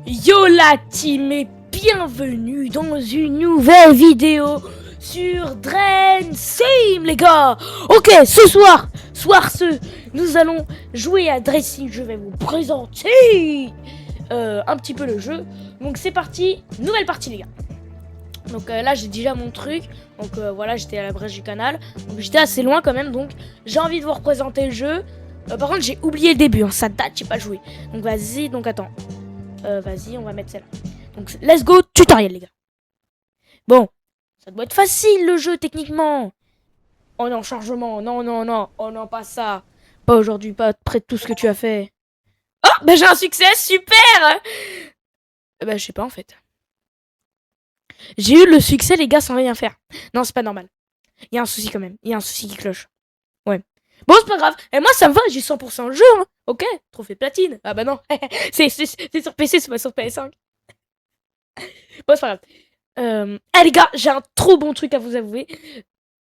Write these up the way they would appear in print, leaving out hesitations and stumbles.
Yo la team et bienvenue dans une nouvelle vidéo sur Drain Sim les gars. Ok, ce soir, nous allons jouer à Drain Sim. Je vais vous présenter un petit peu le jeu. Donc c'est parti, nouvelle partie les gars. Donc là j'ai déjà mon truc. Donc voilà, j'étais à la brèche du canal. Donc j'étais assez loin quand même, donc j'ai envie de vous représenter le jeu. Par contre j'ai oublié le début, hein. Ça date, j'ai pas joué. Donc vas-y, donc attends. Vas-y, on va mettre celle-là. Donc, let's go, tutoriel, les gars. Bon, ça doit être facile, le jeu, techniquement. Oh non, chargement, non, non, non. Oh non, pas ça. Pas aujourd'hui, pas après tout ce que tu as fait. Oh, bah j'ai un succès, super. Bah, je sais pas, en fait. J'ai eu le succès, les gars, sans rien faire. Non, c'est pas normal. Il y a un souci, quand même. Il y a un souci qui cloche. Ouais. Bon, c'est pas grave. Et moi, ça me va, j'ai 100% le jeu, hein. Ok, trophée platine. Ah bah non. c'est sur PC, c'est pas sur PS5. Bon, c'est pas grave. Les gars, j'ai un trop bon truc à vous avouer.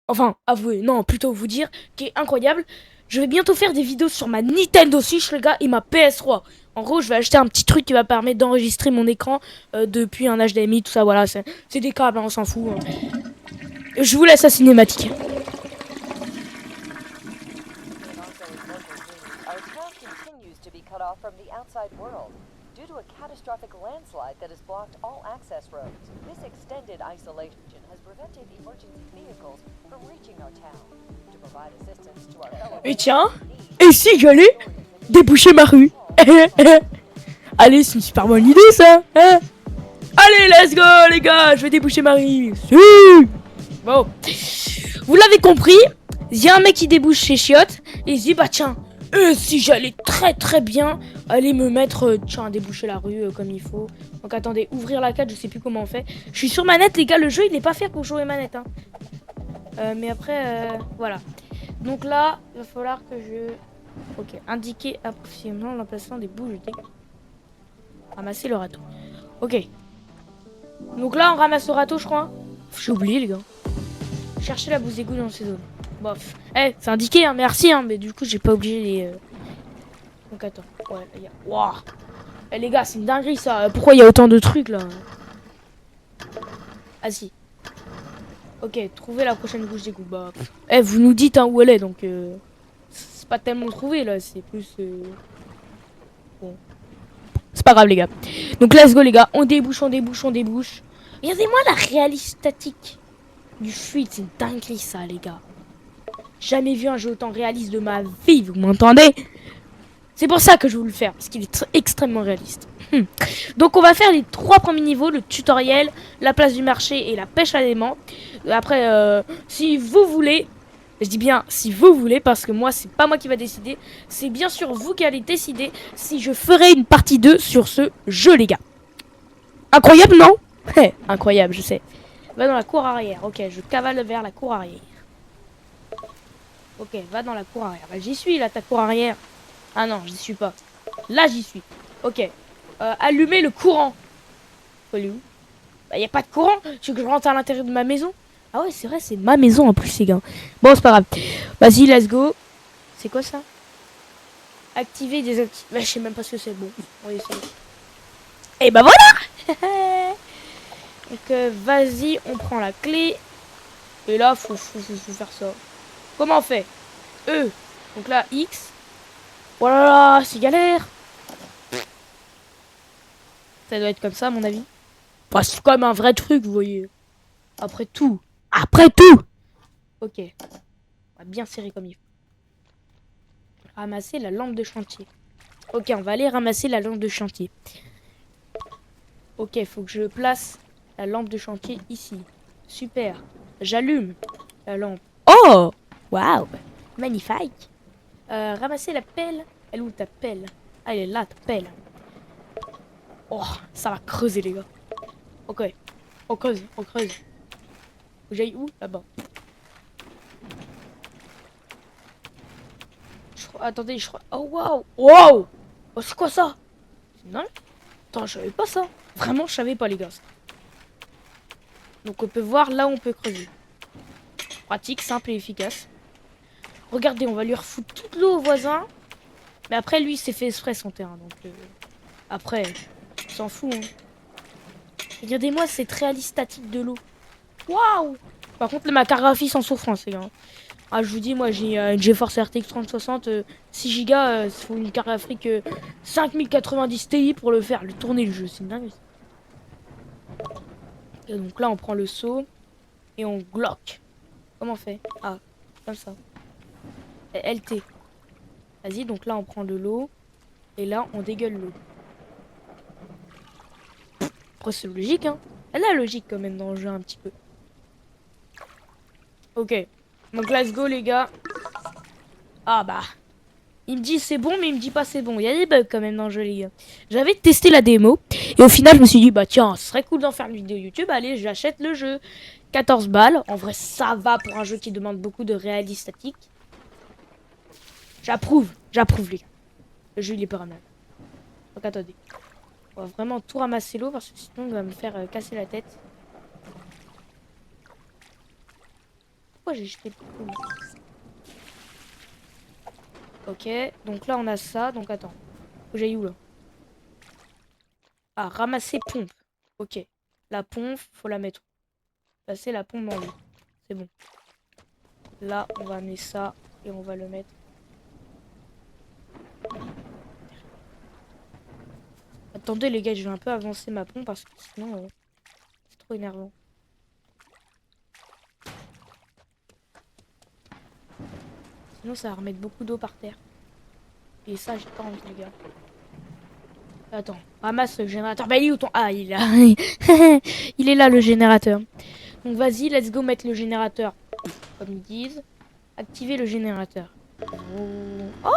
Enfin, avouer, non, plutôt vous dire, qui est incroyable. Je vais bientôt faire des vidéos sur ma Nintendo Switch, les gars, et ma PS3. En gros, je vais acheter un petit truc qui va permettre d'enregistrer mon écran depuis un HDMI, tout ça, voilà. C'est des câbles, hein, on s'en fout. Hein. Je vous laisse la cinématique. Due to a catastrophic landslide that has blocked all access roads, this extended isolation has prevented emergency vehicles from reaching our town. To provide assistance to our fellow Et tiens, et si j'allais déboucher ma rue? Allez, c'est une super bonne idée ça, hein? Allez, let's go les gars, je vais déboucher ma rue. Bon, vous l'avez compris, il y a un mec qui débouche chez Chiottes et il se dit bah tiens, si j'allais très bien aller me mettre, tiens, déboucher la rue comme il faut. Donc attendez, ouvrir la carte, je sais plus comment on fait. Je suis sur manette les gars, le jeu il n'est pas fait pour jouer manette. Hein. Mais après, voilà. Donc là, il va falloir que je... Ok, indiquer approximativement l'emplacement des bouches d'égout. Ramasser le râteau. Ok. Donc là, on ramasse le râteau, je crois. J'ai oublié les gars. Chercher la bouse d'égout dans ces zones. Bof. Eh, c'est indiqué, hein, merci, hein, mais du coup, j'ai pas obligé les... Donc attends, ouais, il y a... Waouh. Eh les gars, c'est une dinguerie ça. Pourquoi il y a autant de trucs là? Ah si. Ok, trouver la prochaine bouche d'égout. Bah, eh, vous nous dites hein, où elle est, donc... C'est pas tellement trouvé là, c'est plus... Bon. C'est pas grave les gars. Donc let's go les gars, on débouche. Regardez-moi la réalisme statique du fuite, c'est une dinguerie ça les gars. Jamais vu un jeu autant réaliste de ma vie, vous m'entendez? C'est pour ça que je veux le faire, parce qu'il est extrêmement réaliste. Donc on va faire les 3 premiers niveaux, le tutoriel, la place du marché et la pêche à l'aimant. Après, si vous voulez, je dis bien si vous voulez, parce que moi c'est pas moi qui va décider, c'est bien sûr vous qui allez décider si je ferai une partie 2 sur ce jeu les gars. Incroyable non? Incroyable je sais. Va dans la cour arrière, ok, je cavale vers la cour arrière. Ok, va dans la cour arrière. Bah, j'y suis là, ta cour arrière. Ah non, j'y suis pas. Là, j'y suis. Ok. Allumer le courant. Faut aller où? Bah, y a pas de courant. Tu veux que je rentre à l'intérieur de ma maison? Ah ouais, c'est vrai, c'est ma maison en plus, les gars. Bon, c'est pas grave. Vas-y, let's go. C'est quoi ça? Activer, désactiver. Bah, je sais même pas ce que c'est. Bon, on va essayer. Et bah voilà. Donc, vas-y, on prend la clé. Et là, faut faire ça. Comment on fait? E. Donc là, X. Voilà, c'est galère. Ça doit être comme ça, à mon avis. Bah, c'est comme un vrai truc, vous voyez. Après tout. Ok. On va bien serrer comme il faut. Ramasser la lampe de chantier. Ok, on va aller ramasser la lampe de chantier. Ok, faut que je place la lampe de chantier ici. Super. J'allume la lampe. Oh! Waouh! Magnifique. Ramasser la pelle. Elle est où ta pelle? Ah, elle est là, ta pelle. Oh, ça va creuser, les gars. Ok. On creuse. J'aille où? Là-bas. Attendez, je crois... Oh, waouh! Wow! Oh, c'est quoi ça? Non? Attends, je savais pas ça. Vraiment, je savais pas, les gars. Donc, on peut voir là où on peut creuser. Pratique, simple et efficace. Regardez, on va lui refoutre toute l'eau au voisin. Mais après, lui, il s'est fait exprès son terrain. Donc, après... On s'en fout, hein. Regardez-moi cette réaliste statique de l'eau. Waouh! Par contre, ma carte graphique en souffrance, les gars. Ah, je vous dis, moi, j'ai une GeForce RTX 3060, 6 Go, il faut une carte graphique 5090 Ti pour le faire, le tourner le jeu, c'est dingue. Et donc là, on prend le seau et on glock. Comment on fait? Ah, comme ça. LT. Vas-y, donc là, on prend de l'eau et là, on dégueule l'eau. Après, c'est logique, hein. Elle a la logique quand même dans le jeu un petit peu. Ok. Donc, let's go, les gars. Ah bah. Il me dit c'est bon, mais il me dit pas c'est bon. Il y a des bugs quand même dans le jeu, les gars. J'avais testé la démo. Et au final, je me suis dit, bah tiens, ce serait cool d'en faire une vidéo YouTube. Allez, j'achète le jeu. 14 balles. En vrai, ça va pour un jeu qui demande beaucoup de réalisme statique. J'approuve. J'approuve, les gars. Le jeu, il est pas mal. Donc, attendez. On va vraiment tout ramasser l'eau parce que sinon, il va me faire casser la tête. Pourquoi j'ai jeté beaucoup d'eau? Ok, donc là on a ça, donc attends. Faut que j'aille où là? Ah, ramasser pompe. Ok. La pompe, faut la mettre. Passer la pompe dans l'eau. C'est bon. Là, on va amener ça et on va le mettre. Attendez les gars, je vais un peu avancer ma pompe parce que sinon c'est trop énervant. Sinon ça va remettre beaucoup d'eau par terre. Et ça, j'ai pas envie les gars. Attends, ramasse le générateur. Bah il est où ton... Ah, il est là. Il est là le générateur. Donc vas-y, let's go mettre le générateur. Comme ils disent. Activer le générateur. Oh,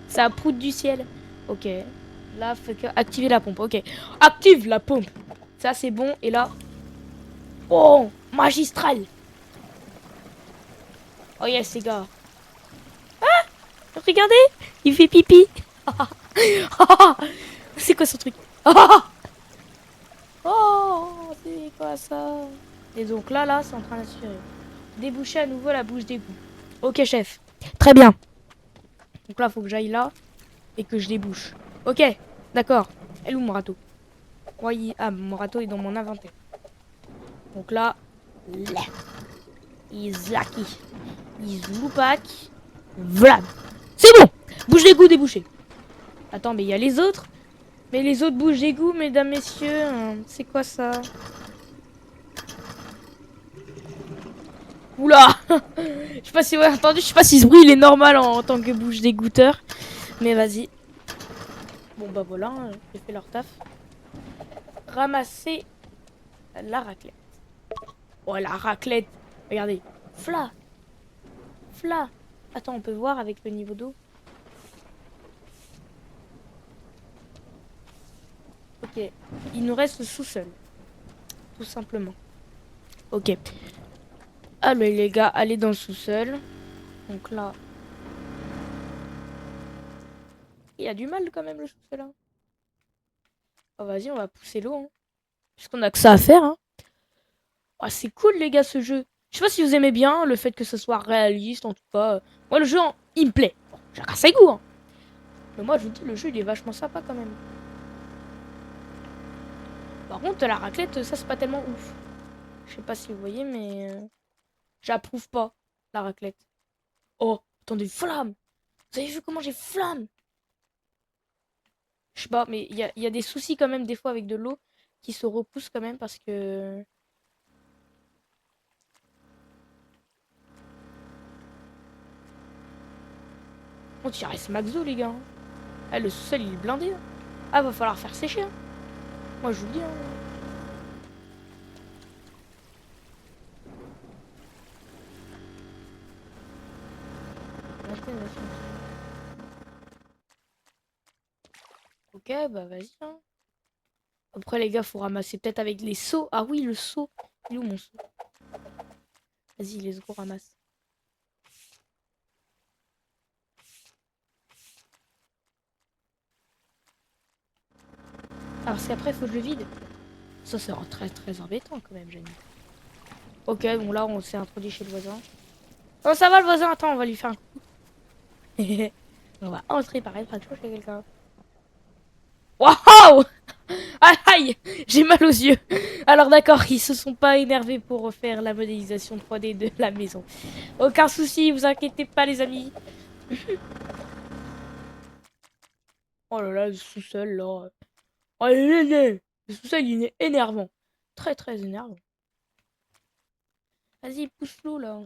ça proute du ciel. Ok. Là, faut que... activer la pompe. Ok. Active la pompe. Ça, c'est bon. Et là... Oh, magistral. Oh yes, les gars. Ah, regardez. Il fait pipi. C'est quoi ce truc? Oh, c'est quoi ça? Et donc là, c'est en train d'assurer. Déboucher à nouveau la bouche d'égout. Ok, chef. Très bien. Donc là, faut que j'aille là et que je débouche. Ok, d'accord. Elle est où mon râteau? Oui, ah, mon râteau est dans mon inventaire. Donc là, is lucky. Is lupac. Vlad. C'est bon. Bouche d'égout débouchée. Attends, mais il y a les autres. Mais les autres bouches d'égout, mesdames, messieurs. C'est quoi ça? Oula. Je sais pas si vous avez entendu, je sais pas si ce bruit il est normal en tant que bouche d'égoutteur. Mais vas-y. Bon bah voilà, hein, j'ai fait leur taf. Ramasser la raclette. Oh la raclette. Regardez. Fla. Fla. Attends, on peut voir avec le niveau d'eau. Ok. Il nous reste le sous-sol. Tout simplement. Ok. Allez les gars, allez dans le sous-sol. Donc là... Il y a du mal quand même le sous-sol. Hein. Oh, vas-y, on va pousser l'eau. Hein. Puisqu'on a que ça à faire. Hein. Oh, c'est cool les gars ce jeu. Je sais pas si vous aimez bien le fait que ce soit réaliste en tout cas. Moi le jeu, il me plaît. Bon, chacun ses goûts. Hein. Mais moi je vous dis, le jeu il est vachement sympa quand même. Par contre la raclette, ça c'est pas tellement ouf. Je sais pas si vous voyez mais... j'approuve pas la raclette. Oh, attendez, flamme. Vous avez vu comment j'ai flamme? Je sais pas, mais il y a des soucis quand même des fois avec de l'eau qui se repousse quand même parce que... On tire ce Maxo les gars. Ah, le sous-sol il est blindé. Hein. Ah, va falloir faire sécher. Hein. Moi je vous le dis. Hein. Ok, bah vas-y. Hein. Après les gars, faut ramasser peut-être avec les seaux. Ah oui, le seau. Il est où mon seau? Vas-y, let's go, ramasse. Ah, parce qu'après, faut que je le vide. Ça, c'est très très embêtant quand même, Jenny. Ok, bon là, on s'est introduit chez le voisin. Oh, ça va le voisin? Attends, on va lui faire un coup. On va entrer par effraction chez quelqu'un. Waouh! Ah, aïe, j'ai mal aux yeux. Alors d'accord, ils se sont pas énervés pour refaire la modélisation 3D de la maison. Aucun souci, vous inquiétez pas les amis. Oh là là, le sous-sol là. Oh le sous-sol il est énervant. Très très énervant. Vas-y, pousse l'eau là.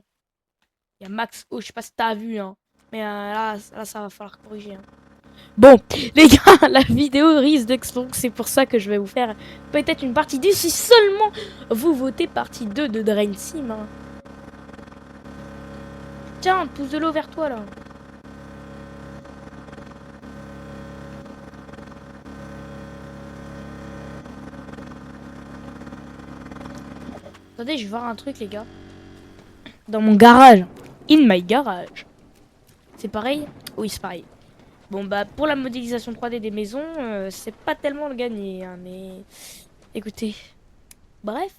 Il y a Max O, je sais pas si t'as vu hein. Mais là ça va falloir corriger. Hein. Bon, les gars, la vidéo risque d'exploser, c'est pour ça que je vais vous faire peut-être une partie 2 si seulement vous votez partie 2 de Drain Sim. Hein. Tiens, pousse de l'eau vers toi là. Attendez, je vais voir un truc les gars. Dans mon garage. In my garage. C'est pareil? Oui, c'est pareil. Bon bah pour la modélisation 3D des maisons, c'est pas tellement le gagner, hein, mais écoutez. Bref.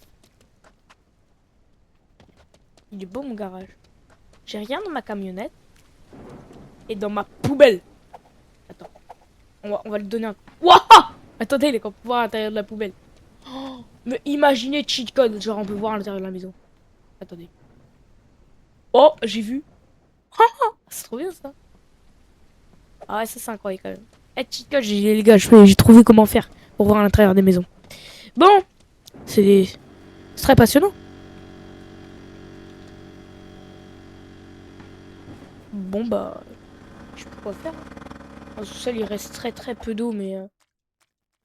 Il est beau mon garage. J'ai rien dans ma camionnette. Et dans ma poubelle. Attends. On va lui donner un... Wouah! Attendez, il est qu'on peut voir à l'intérieur de la poubelle. Oh, mais imaginez cheat code, genre on peut voir à l'intérieur de la maison. Attendez. Oh, j'ai vu. C'est trop bien ça. Ah ouais, ça c'est incroyable quand même. Eh, cheat code, les gars, j'ai trouvé comment faire pour voir à l'intérieur des maisons. Bon, c'est très passionnant. Bon bah, je sais pas quoi faire. En sous-sol, il reste très peu d'eau, mais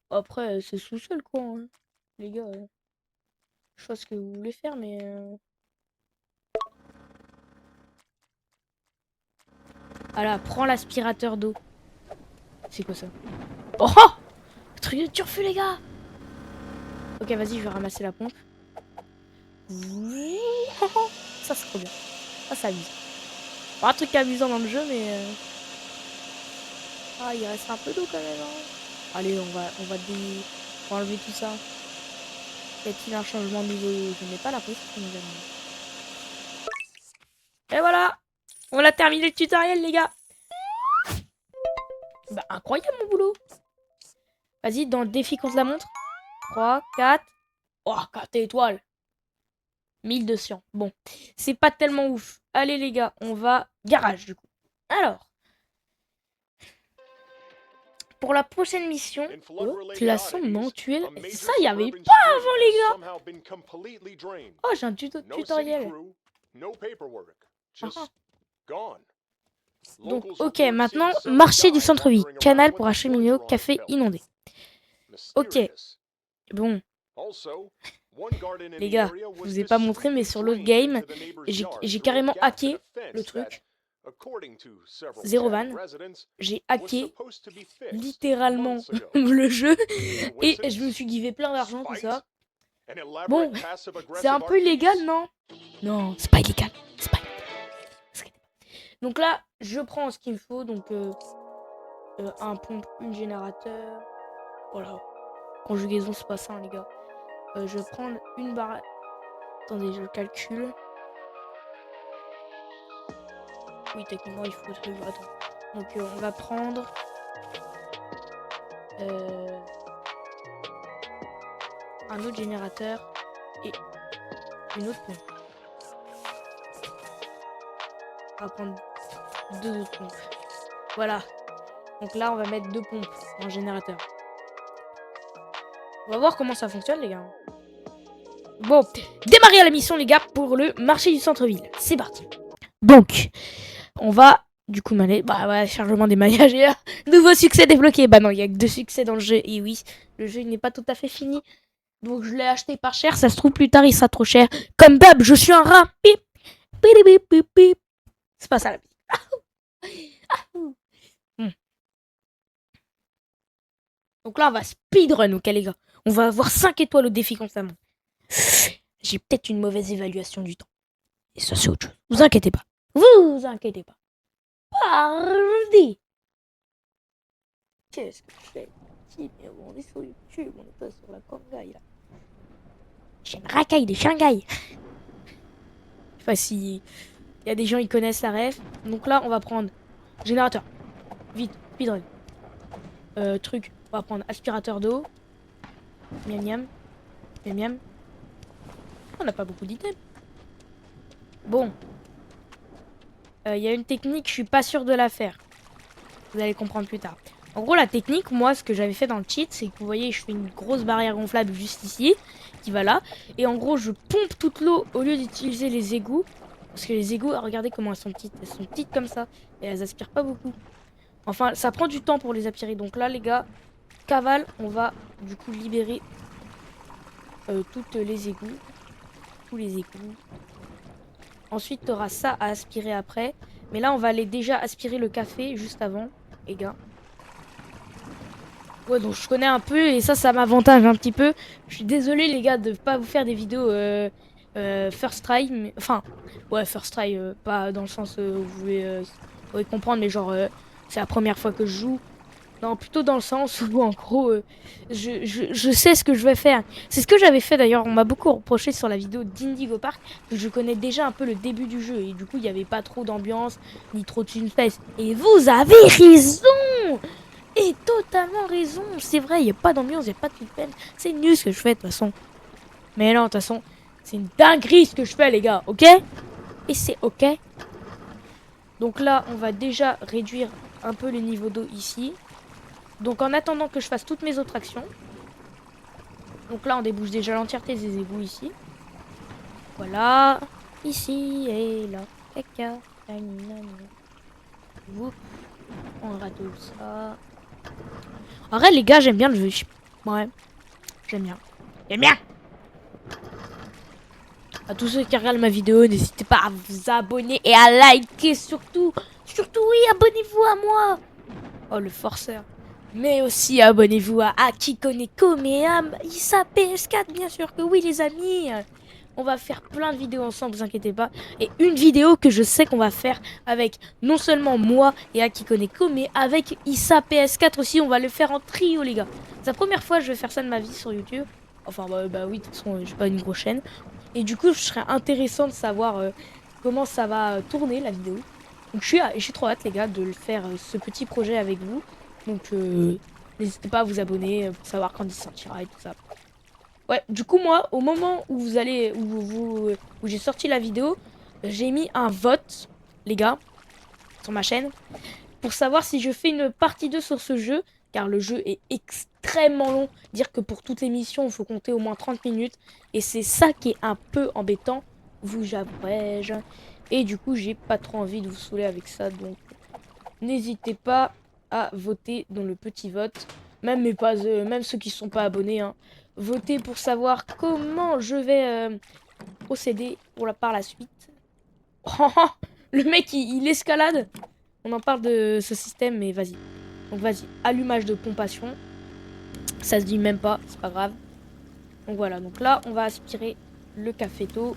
après, c'est sous-sol quoi. Hein. Les gars, je sais pas ce que vous voulez faire, mais... Voilà, prends l'aspirateur d'eau. C'est quoi ça? Oh! Truc de turfu, les gars! Ok, vas-y, je vais ramasser la pompe. Ça, c'est trop bien. Ça, c'est amusant. Bon, un truc amusant dans le jeu, mais... Ah, il reste un peu d'eau quand même. Hein. Allez, on va enlever tout ça. Y a-t-il un changement de niveau? Je n'ai pas l'impression. Et voilà! On a terminé le tutoriel, les gars! Bah, incroyable, mon boulot! Vas-y, dans le défi qu'on se la montre. 3, 4... Oh, 4 étoiles! 1200. Bon, c'est pas tellement ouf. Allez, les gars, on va... Garage, du coup. Alors... Pour la prochaine mission, classons mensuel. Ça, il n'y avait pas avant, les gars. Oh, j'ai un tutoriel. Ah. Donc, ok, maintenant, marché du centre-ville. Canal pour acheminer au café inondé. Ok. Bon. Les gars, je vous ai pas montré, mais sur l'autre game, j'ai carrément hacké le truc. Zero van. J'ai hacké littéralement le jeu et je me suis givé plein d'argent, tout ça. Bon, c'est un peu illégal, non? Non, c'est pas illégal. C'est pas illégal. Donc là, je prends ce qu'il me faut. Donc, un pompe, une générateur. Voilà. Conjugaison, c'est pas ça, hein, les gars. Je vais prendre une barre. Attendez, je calcule. Oui, techniquement, il faut... Attends. Donc, on va prendre... un autre générateur et une autre pompe. On va prendre deux autres pompes. Voilà. Donc là, on va mettre deux pompes en générateur. On va voir comment ça fonctionne, les gars. Bon, démarrer la mission, les gars, pour le marché du centre-ville. C'est parti. Donc, on va... Du coup, bah ouais, chargement des maillages et nouveau succès débloqué. Bah non, il y a que 2 succès dans le jeu. Et oui, le jeu n'est pas tout à fait fini. Donc je l'ai acheté pas cher. Ça se trouve plus tard, il sera trop cher. Comme d'hab, je suis un rat. Pip, pip, pip, pip, pip. C'est pas ça la musique. Donc là, on va speedrun, ok les gars. On va avoir 5 étoiles au défi constamment. J'ai peut-être une mauvaise évaluation du temps. Et ça, c'est autre chose. Vous inquiétez pas. Vous inquiétez pas. Pardi. Qu'est-ce que je fais? On est sur YouTube, on est pas sur la Congaï là. J'ai une racaille de Shanghai. Je sais pas si il y a des gens qui connaissent la ref. Donc là, on va prendre générateur. Vite, speedrun. Truc, on va prendre aspirateur d'eau. Miam miam. Miam miam. On n'a pas beaucoup d'items. Bon. Il y a une technique, je suis pas sûr de la faire. Vous allez comprendre plus tard. En gros, la technique, moi, ce que j'avais fait dans le cheat, c'est que vous voyez, je fais une grosse barrière gonflable juste ici, qui va là. Et en gros, je pompe toute l'eau au lieu d'utiliser les égouts. Parce que les égouts, regardez comment elles sont petites. Elles sont petites comme ça. Et elles aspirent pas beaucoup. Enfin, ça prend du temps pour les aspirer. Donc là, les gars, cavale, on va du coup libérer toutes les égouts. Tous les égouts. Ensuite, tu auras ça à aspirer après. Mais là, on va aller déjà aspirer le café juste avant, les gars. Ouais, donc je connais un peu et ça m'avantage un petit peu. Je suis désolé, les gars, de pas vous faire des vidéos first try. Mais... Enfin, ouais, first try, pas dans le sens où vous pouvez comprendre, mais genre, c'est la première fois que je joue. Non, plutôt dans le sens où, en gros, je sais ce que je vais faire. C'est ce que j'avais fait d'ailleurs. On m'a beaucoup reproché sur la vidéo d'Indigo Park que je connais déjà un peu le début du jeu. Et du coup, il n'y avait pas trop d'ambiance, ni trop de suspense. Et vous avez raison! Et totalement raison! C'est vrai, il n'y a pas d'ambiance, il n'y a pas de suspense. C'est nul ce que je fais, de toute façon. Mais non, de toute façon, c'est une dinguerie ce que je fais, les gars, ok? Et c'est ok. Donc là, on va déjà réduire un peu le niveau d'eau ici. Donc en attendant que je fasse toutes mes autres actions. Donc là on débouche déjà l'entièreté des égouts ici. Voilà. Ici et là. Caca. On rate tout ça. En vrai les gars j'aime bien le jeu. Ouais. J'aime bien. J'aime bien. À tous ceux qui regardent ma vidéo, n'hésitez pas à vous abonner et à liker surtout. Surtout oui, abonnez-vous à moi. Oh le forceur. Mais aussi abonnez-vous à Akikoneko et à Issa PS4, bien sûr que oui les amis. On va faire plein de vidéos ensemble, vous inquiétez pas. Et une vidéo que je sais qu'on va faire avec non seulement moi et Akikoneko, mais avec Issa PS4 aussi. On va le faire en trio les gars. C'est la première fois que je vais faire ça de ma vie sur YouTube. Enfin bah oui, de toute façon j'ai pas une grosse chaîne. Et du coup je serais intéressant de savoir comment ça va tourner la vidéo. Donc je suis trop hâte les gars de le faire ce petit projet avec vous. Donc n'hésitez pas à vous abonner pour savoir quand il sortira et tout ça. Ouais, du coup moi, au moment où où j'ai sorti la vidéo, j'ai mis un vote, les gars, sur ma chaîne, pour savoir si je fais une partie 2 sur ce jeu, car le jeu est extrêmement long. Dire que pour toutes les missions, il faut compter au moins 30 minutes. Et c'est ça qui est un peu embêtant, vous avouerai-je. Et du coup, j'ai pas trop envie de vous saouler avec ça, donc n'hésitez pas à voter dans le petit vote. Même, même ceux qui ne sont pas abonnés, hein. Votez pour savoir comment je vais procéder par la suite. Le mec, il escalade. On en parle de ce système, mais vas-y. Donc vas-y, allumage de pompation. Ça se dit même pas, c'est pas grave. Donc voilà, donc là, on va aspirer le caféto.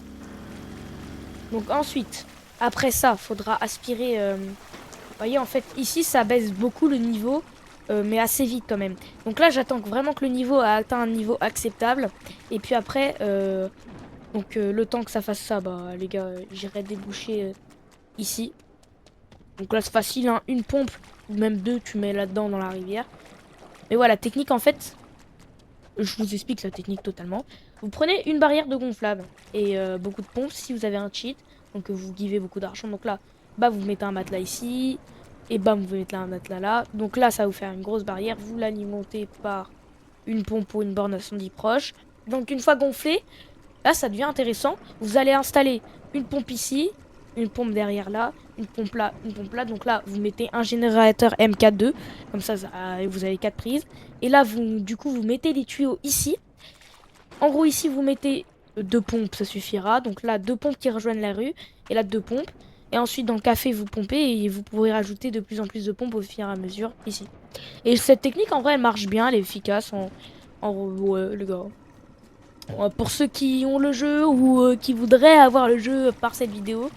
Donc ensuite, après ça, faudra aspirer... Vous voyez, en fait, ici, ça baisse beaucoup le niveau, mais assez vite quand même. Donc là, j'attends vraiment que le niveau a atteint un niveau acceptable. Et puis après, le temps que ça fasse ça, bah les gars, j'irai déboucher ici. Donc là, c'est facile, hein, une pompe, ou même deux, tu mets là-dedans dans la rivière. Mais voilà, technique, en fait, je vous explique la technique totalement. Vous prenez une barrière de gonflable et beaucoup de pompes si vous avez un cheat. Donc vous givez beaucoup d'argent. Donc là, bah vous mettez un matelas ici. Et bam, vous mettez un matelas là. Donc là, ça va vous faire une grosse barrière. Vous l'alimentez par une pompe ou une borne incendie proche. Donc une fois gonflé, là, ça devient intéressant. Vous allez installer une pompe ici, une pompe derrière là, une pompe là, une pompe là. Donc là, vous mettez un générateur MK2. Comme ça, vous avez 4 prises. Et là, du coup, vous mettez des tuyaux ici. En gros, ici, vous mettez 2 pompes, ça suffira. Donc là, 2 pompes qui rejoignent la rue. Et là, 2 pompes. Et ensuite, dans le café, vous pompez et vous pourrez rajouter de plus en plus de pompes au fur et à mesure ici. Et cette technique, en vrai, elle marche bien, elle est efficace. Ouais, les gars. Pour ceux qui ont le jeu ou qui voudraient avoir le jeu par cette vidéo,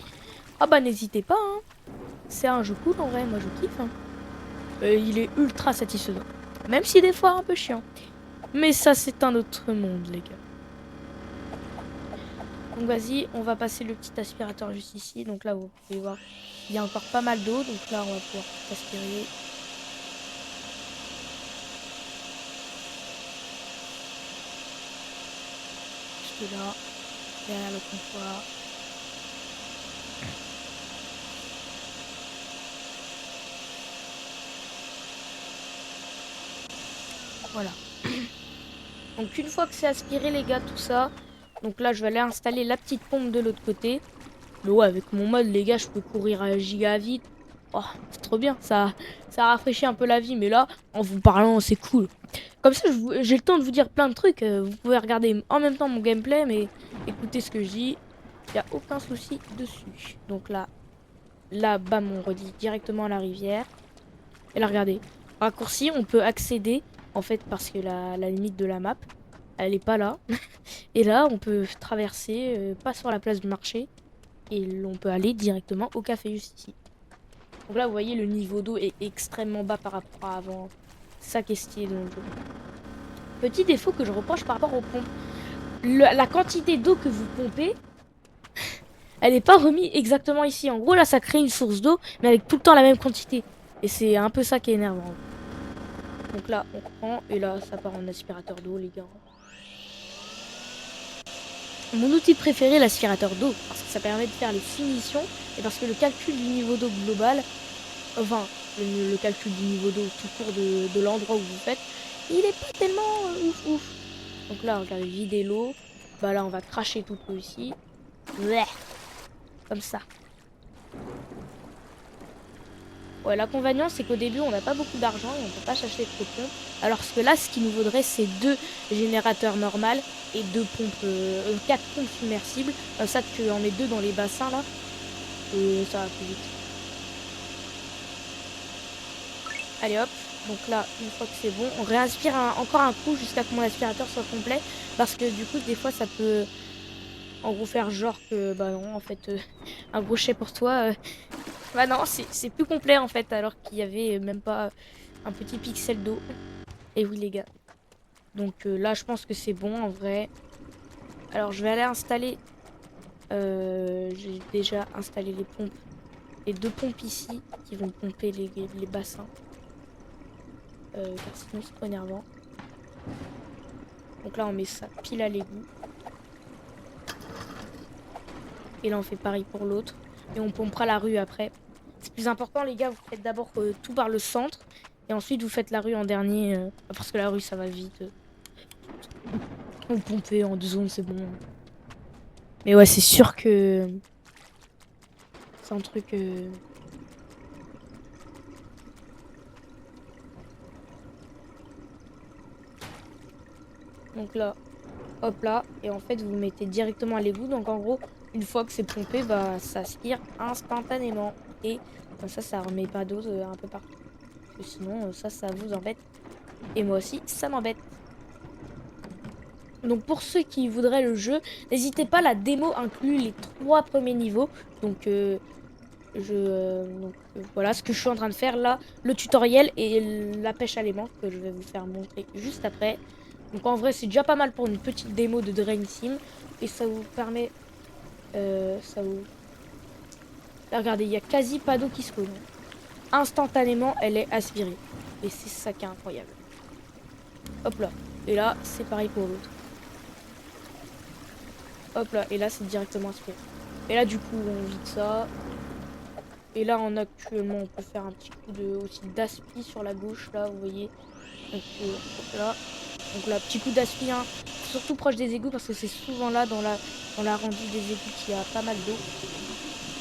ah bah n'hésitez pas. Hein. C'est un jeu cool, en vrai, moi je kiffe. Hein. Il est ultra satisfaisant. Même si des fois un peu chiant. Mais ça, c'est un autre monde, les gars. Donc vas-y, on va passer le petit aspirateur juste ici. Donc là, vous pouvez voir, il y a encore pas mal d'eau. Donc là, on va pouvoir aspirer. juste là, derrière le comptoir. Voilà. Donc une fois que c'est aspiré les gars, tout ça, donc là je vais aller installer la petite pompe de l'autre côté. Mais ouais, avec mon mode les gars, je peux courir à giga vite. Oh, c'est trop bien, ça rafraîchit un peu la vie, mais là, en vous parlant, c'est cool. Comme ça, j'ai le temps de vous dire plein de trucs. Vous pouvez regarder en même temps mon gameplay, mais écoutez ce que je dis. Il n'y a aucun souci dessus. Donc là, bam, on redirige directement à la rivière. Et là, regardez. Raccourci, on peut accéder, en fait, parce que la limite de la map, elle est pas là. Et là, on peut traverser, pas sur la place du marché. Et on peut aller directement au café juste ici. Donc là, vous voyez, le niveau d'eau est extrêmement bas par rapport à avant. C'est ça qui est stylé dans le jeu. Petit défaut que je reproche par rapport aux pompes. La quantité d'eau que vous pompez, elle n'est pas remise exactement ici. En gros, là, ça crée une source d'eau, mais avec tout le temps la même quantité. Et c'est un peu ça qui est énervant. Donc là, on prend, et là, ça part en aspirateur d'eau, les gars. Mon outil préféré, l'aspirateur d'eau, parce que ça permet de faire les finitions, et parce que le calcul du niveau d'eau global, enfin, le calcul du niveau d'eau tout court de l'endroit où vous faites, il est pas tellement ouf ouf. Donc là, regardez, vider l'eau. Bah là, on va cracher toute l'eau ici. Bleh. Comme ça. Ouais, l'inconvénient, c'est qu'au début, on n'a pas beaucoup d'argent et on peut pas s'acheter de pompes. Alors que là, ce qu'il nous vaudrait, c'est 2 générateurs normaux et 4 pompes submersibles. Comme ça, tu en mets 2 dans les bassins, là. Et ça va plus vite. Allez, hop. Donc là, une fois que c'est bon, on réinspire encore un coup jusqu'à ce que mon aspirateur soit complet. Parce que du coup, des fois, ça peut... En gros, faire genre que... Bah non, en fait, un gros chai pour toi... Bah non, c'est plus complet en fait, alors qu'il y avait même pas un petit pixel d'eau. Et oui les gars. Donc là, je pense que c'est bon en vrai. Alors je vais aller installer... j'ai déjà installé les pompes. Les 2 pompes ici qui vont pomper les bassins. Car sinon c'est trop énervant. Donc là, on met ça pile à l'égout. Et là, on fait pareil pour l'autre. Et on pompera la rue après. C'est plus important les gars, vous faites d'abord tout par le centre. Et ensuite, vous faites la rue en dernier. Parce que la rue, ça va vite. On pompait en 2 secondes, c'est bon. Mais ouais, c'est sûr que c'est un truc. Donc là, hop là, et en fait, vous mettez directement à l'égout. Donc en gros, une fois que c'est pompé, bah ça aspire instantanément. Et comme ça remet pas d'eau un peu partout. Parce que sinon, ça vous embête. Et moi aussi, ça m'embête. Donc pour ceux qui voudraient le jeu, n'hésitez pas, la démo inclut les 3 premiers niveaux. Donc voilà ce que je suis en train de faire là, le tutoriel et la pêche à l'aimant que je vais vous faire montrer juste après. Donc en vrai c'est déjà pas mal pour une petite démo de Drain Sim. Et ça vous permet... Là, regardez, il n'y a quasi pas d'eau qui se coule. Instantanément elle est aspirée. Et c'est ça qui est incroyable. Hop là. Et là c'est pareil pour l'autre. Hop là, et là c'est directement aspiré. Et là du coup on vide ça. Et là on actuellement on peut faire un petit coup de aussi d'aspi sur la gauche là, vous voyez. Donc là. Donc là, petit coup d'aspi, hein, surtout proche des égouts parce que c'est souvent là dans la rendue des égouts qu'il y a pas mal d'eau.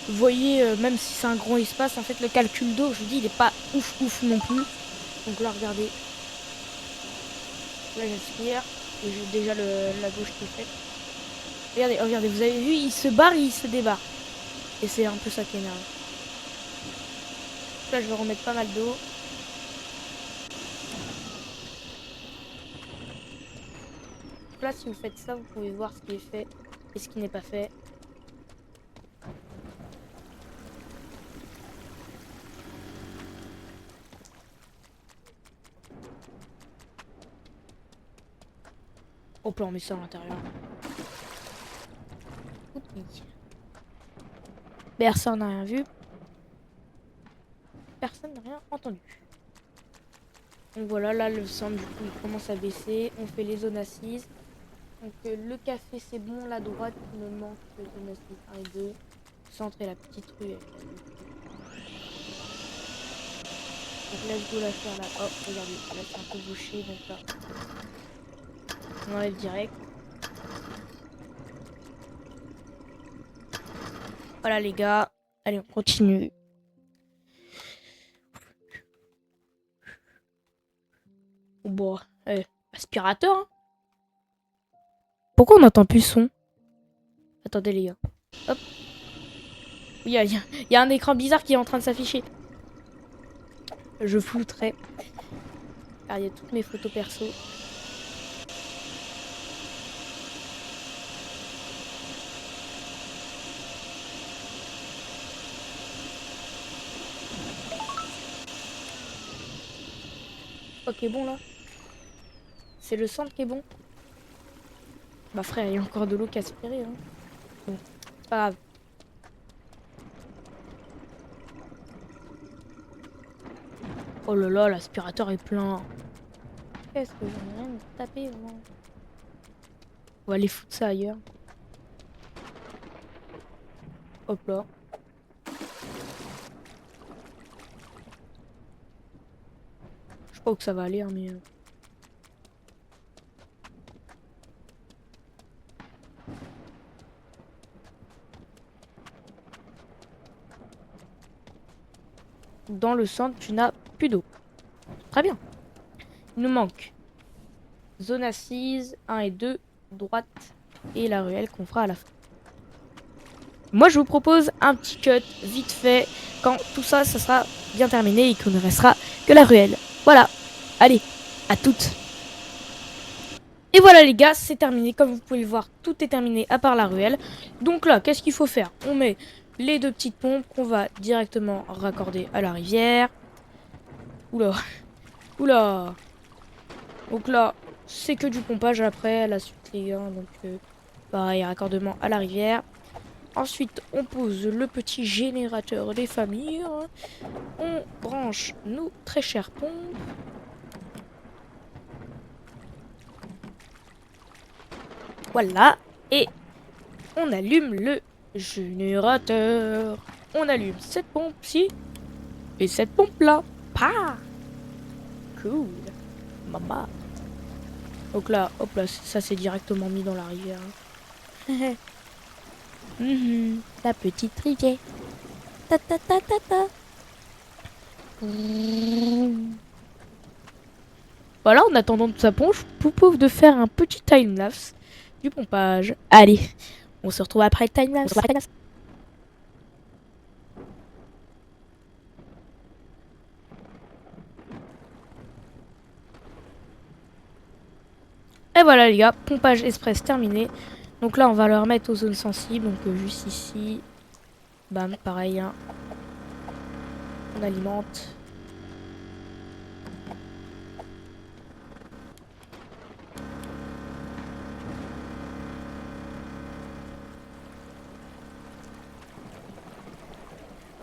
Vous voyez, même si c'est un grand espace, en fait le calcul d'eau, je vous dis, il est pas ouf ouf non plus. Donc là regardez. Là j'aspire. Et j'ai déjà la gauche qui est faite. Regardez, regardez, vous avez vu, il se barre et il se débarre. Et c'est un peu ça qui énerve. Là je vais remettre pas mal d'eau. Là si vous faites ça, vous pouvez voir ce qui est fait et ce qui n'est pas fait. Hop là on met ça à l'intérieur. Personne n'a rien vu. Personne n'a rien entendu. Donc voilà, là le centre du coup il commence à baisser. On fait les zones assises. Donc le café c'est bon, la droite il me manque zone assise 1 et 2. Centre et la petite rue. Donc let's go la faire là. Oh regardez, là c'est un peu bouché donc là. On enlève direct. Voilà les gars. Allez on continue. Bon, aspirateur hein. Pourquoi on n'entend plus son? Attendez les gars. Hop. Il y a un écran bizarre qui est en train de s'afficher. Je flouterai. Car il y a toutes mes photos perso. Ok bon là. C'est le centre qui est bon. Bah frère, il y a encore de l'eau qui aspirer hein. Bon, pas grave. Oh là là, l'aspirateur est plein. Qu'est-ce que j'en ai rien à taper moi. On va aller foutre ça ailleurs. Hop là. Je sais pas où que ça va aller hein, mais... Dans le centre, tu n'as plus d'eau. Très bien. Il nous manque zone assise 1 et 2, droite et la ruelle qu'on fera à la fin. Moi, je vous propose un petit cut vite fait quand tout ça, ça sera bien terminé et qu'il ne restera que la ruelle. Voilà. Allez, à toutes. Et voilà les gars, c'est terminé. Comme vous pouvez le voir, tout est terminé à part la ruelle. Donc là, qu'est-ce qu'il faut faire? On met les deux petites pompes qu'on va directement raccorder à la rivière. Oula. Oula. Donc là, c'est que du pompage après, la suite les gars. Donc pareil, raccordement à la rivière. Ensuite, on pose le petit générateur des familles. On branche nos très chères pompes. Voilà. Et on allume le générateur. On allume cette pompe-ci. Et cette pompe-là. Pah! Cool. Maman. Donc là, hop là, ça c'est directement mis dans la rivière. La petite rivière. Ta ta ta ta ta. Voilà, en attendant de sa pompe, je vous propose de faire un petit time-lapse du pompage. Allez, on se retrouve après le time-lapse. Et voilà les gars, pompage express terminé. Donc là on va le remettre aux zones sensibles. Donc juste ici. Bam, pareil hein. On alimente.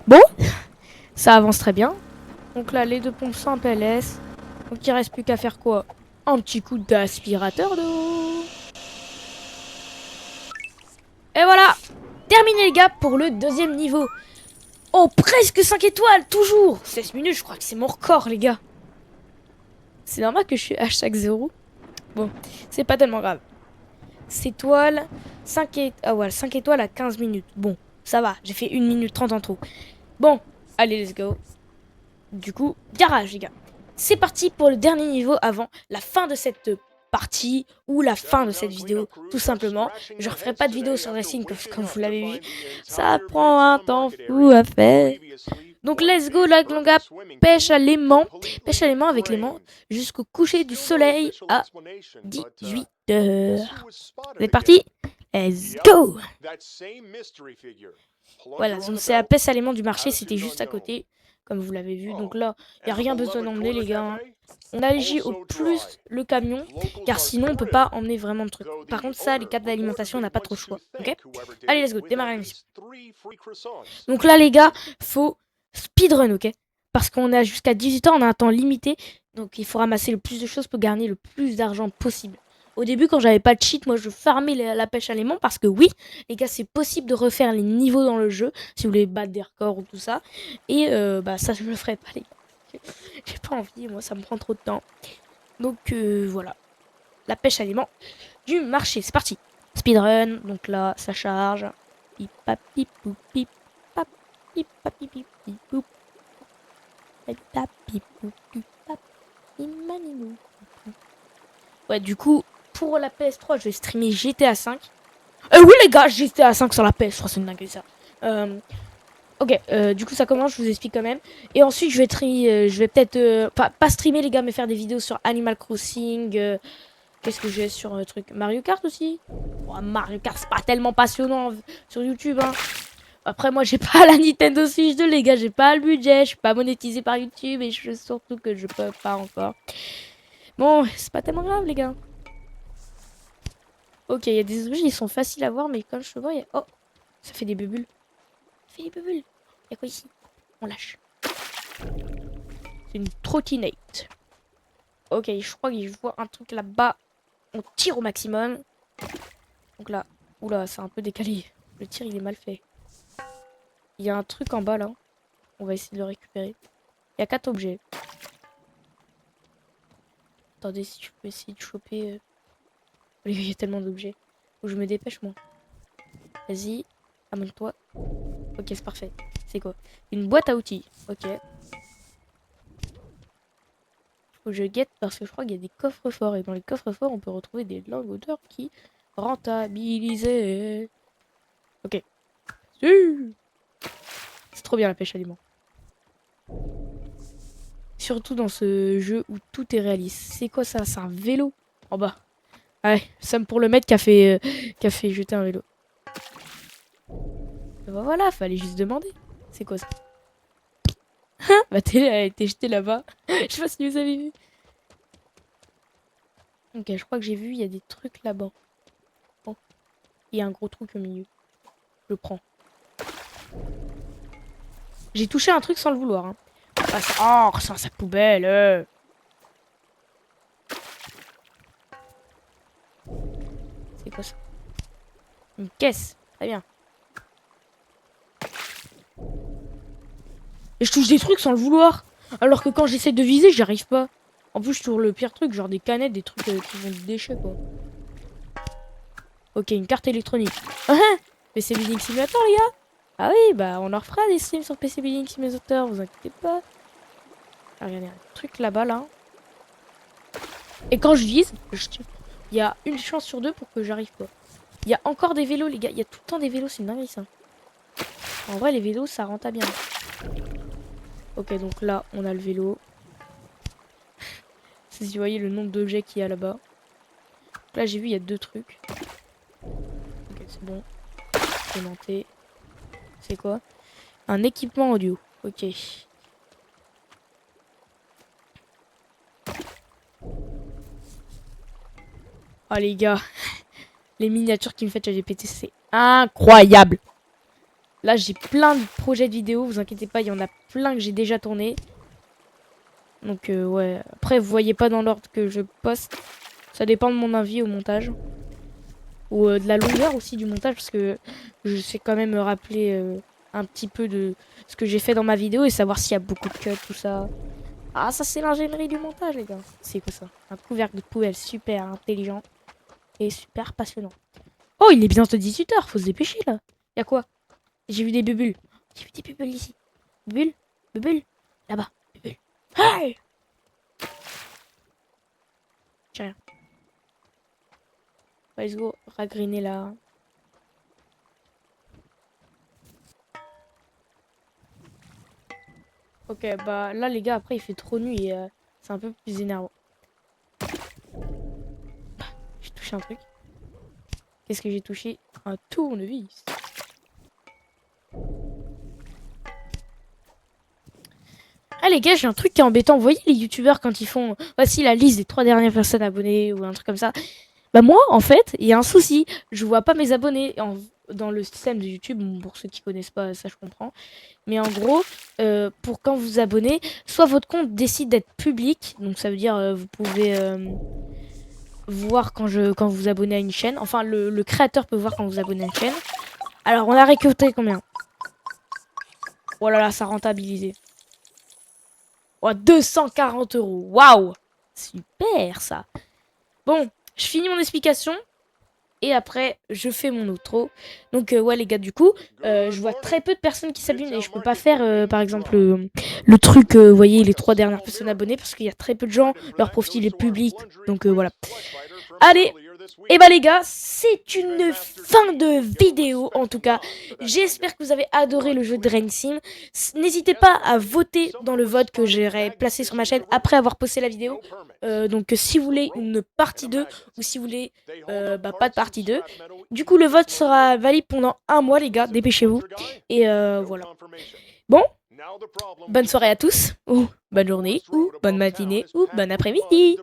Bon, ça avance très bien. Donc là les deux pompes sont en PLS. Donc il reste plus qu'à faire quoi? Un petit coup d'aspirateur d'eau. Et voilà, terminé les gars pour le deuxième niveau. Oh, presque 5 étoiles, toujours 16 minutes, je crois que c'est mon record les gars. C'est normal que je suis #0. Bon, c'est pas tellement grave. 6 étoiles, 5 étoiles à 15 minutes. Bon, ça va, j'ai fait 1 minute 30 en trop. Bon, allez, let's go. Du coup, garage les gars. C'est parti pour le dernier niveau avant la fin de cette partie ou la fin de cette vidéo, tout simplement. Je ne referai pas de vidéo sur Racing comme vous l'avez vu. Ça prend un temps fou à faire. Donc let's go la longa pêche à l'aimant. Pêche à l'aimant avec l'aimant jusqu'au coucher du soleil à 18h. Vous êtes partis? Let's go. Voilà, donc c'est la pêche à l'aimant du marché, c'était juste à côté. Comme vous l'avez vu, donc là, il n'y a rien besoin d'emmener les gars. On agit au plus le camion, car sinon on peut pas emmener vraiment de trucs. Par contre ça, les câbles d'alimentation, on n'a pas trop le choix, ok? Allez, let's go, démarrer la mission. Donc là les gars, faut speedrun, ok? Parce qu'on a jusqu'à 18 h, on a un temps limité, donc il faut ramasser le plus de choses pour gagner le plus d'argent possible. Au début, quand j'avais pas de cheat, moi je farmais la pêche à l'aimant parce que oui, les gars, c'est possible de refaire les niveaux dans le jeu si vous voulez battre des records ou tout ça. Et bah ça, je le ferai pas, les gars. J'ai pas envie, moi, ça me prend trop de temps. Donc voilà, la pêche à l'aimant du marché, c'est parti. Speedrun, donc là, ça charge. Pip, pap, pip, poup, pip, pap, pip, pap, pip, pip, pip, poup. Pip, pap, pip, poup, pip, pap, imaninou. Ouais, du coup, pour la PS3, je vais streamer GTA 5. Oui, les gars, GTA 5 sur la PS3, c'est une dinguerie ça. Ok, du coup, ça commence, je vous explique quand même. Et ensuite, je vais peut-être pas streamer, les gars, mais faire des vidéos sur Animal Crossing. Qu'est-ce que j'ai sur truc Mario Kart aussi. Oh, Mario Kart, c'est pas tellement passionnant sur YouTube, hein. Après, moi, j'ai pas la Nintendo Switch 2, les gars, j'ai pas le budget, je suis pas monétisé par YouTube et surtout que je peux pas encore. Bon, c'est pas tellement grave, les gars. Ok, il y a des objets, ils sont faciles à voir, mais quand je vois, il y a... Oh, ça fait des bulles. Ça fait des bulles. Il y a quoi ici? On lâche. C'est une trottinette. Ok, je crois que je vois un truc là-bas. On tire au maximum. Donc là, oula, c'est un peu décalé. Le tir, il est mal fait. Il y a un truc en bas, là. On va essayer de le récupérer. Il y a 4 objets. Attendez, si je peux essayer de choper... Il y a tellement d'objets. Faut que je me dépêche, moi. Vas-y, amène-toi. Ok, c'est parfait. C'est quoi? Une boîte à outils. Ok. Faut que je guette parce que je crois qu'il y a des coffres forts. Et dans les coffres forts, on peut retrouver des lingots d'or qui rentabilisaient. Ok. C'est trop bien la pêche aliment. Surtout dans ce jeu où tout est réaliste. C'est quoi ça? C'est un vélo en bas. Ouais, somme pour le mec qui a fait jeter un vélo. Bah voilà, fallait juste demander. C'est quoi ça? Ma télé a été jetée là-bas. Je sais pas si vous avez vu. Ok, je crois que j'ai vu, il y a des trucs là-bas. Oh, il y a un gros truc au milieu. Je prends. J'ai touché un truc sans le vouloir. Hein. Ah, ça... Oh, c'est un sac poubelle. C'est quoi ça? Une caisse. Très bien. Et je touche des trucs sans le vouloir. Alors que quand j'essaie de viser, j'y arrive pas. En plus, je tourne le pire truc, genre des canettes, des trucs qui vont des déchets, quoi. Ok, une carte électronique. Ah, PC Building Simulator, les gars. Ah oui, bah on en refera des streams sur PC Building Simulator, vous inquiétez pas. Ah, regardez, un truc là-bas, là. Et quand je vise, il y a une chance sur deux pour que j'arrive pas. Il y a encore des vélos, les gars. Il y a tout le temps des vélos, c'est une dinguerie, ça. En vrai, les vélos, ça rend à bien. Ok, donc là, on a le vélo. Si vous voyez le nombre d'objets qu'il y a là-bas. Là, j'ai vu, il y a 2 trucs. Ok, c'est bon. Commenter. C'est quoi? Un équipement audio. Ok. Oh les gars. Les miniatures qui me fait ChatGPT, c'est incroyable. Là, j'ai plein de projets de vidéos. Vous inquiétez pas, il y en a plein que j'ai déjà tourné. Donc ouais. Après, vous voyez pas dans l'ordre que je poste. Ça dépend de mon avis au montage. Ou de la longueur aussi du montage. Parce que je sais quand même me rappeler un petit peu de ce que j'ai fait dans ma vidéo. Et savoir s'il y a beaucoup de cuts, tout ça. Ah, ça c'est l'ingénierie du montage, les gars. C'est quoi ça? Un couvercle de poubelle super intelligent. Et super passionnant. Oh, il est bientôt 18h. Faut se dépêcher, là. Y'a quoi? J'ai vu des bulles. J'ai vu des bulles ici. Bulles? Bulles? Là-bas. Bulles. Hey! J'ai rien. Let's go. Ragriner là. Ok, bah là, les gars, après, il fait trop nuit et c'est un peu plus énervant. J'ai touché un truc. Qu'est-ce que j'ai touché? Un tournevis. Ah les gars, j'ai un truc qui est embêtant. Vous voyez les youtubeurs quand ils font voici la liste des 3 dernières personnes abonnées ou un truc comme ça. Bah moi, en fait, il y a un souci. Je vois pas mes abonnés dans le système de YouTube. Bon, pour ceux qui connaissent pas, ça je comprends. Mais en gros, pour quand vous vous abonnez, soit votre compte décide d'être public. Donc ça veut dire vous pouvez voir quand vous vous abonnez à une chaîne. Enfin, le créateur peut voir quand vous vous abonnez à une chaîne. Alors, on a récolté combien? Oh là là, ça a rentabilisé. Oh, 240 euros. Waouh! Super, ça. Bon, je finis mon explication. Et après, je fais mon outro. Donc, ouais, les gars, du coup, je vois très peu de personnes qui s'abonnent. Et je peux pas faire, par exemple, le truc, vous voyez, les 3 dernières personnes abonnées. Parce qu'il y a très peu de gens. Leur profil est public. Donc, voilà. Allez, et bah les gars, c'est une fin de vidéo en tout cas. J'espère que vous avez adoré le jeu de Drain Sim. N'hésitez pas à voter dans le vote que j'aurai placé sur ma chaîne après avoir posté la vidéo. Donc si vous voulez une partie 2 ou si vous voulez pas de partie 2. Du coup le vote sera valide pendant un mois les gars, dépêchez-vous. Et voilà. Bon, bonne soirée à tous, ou bonne journée, ou bonne matinée, ou bon après-midi.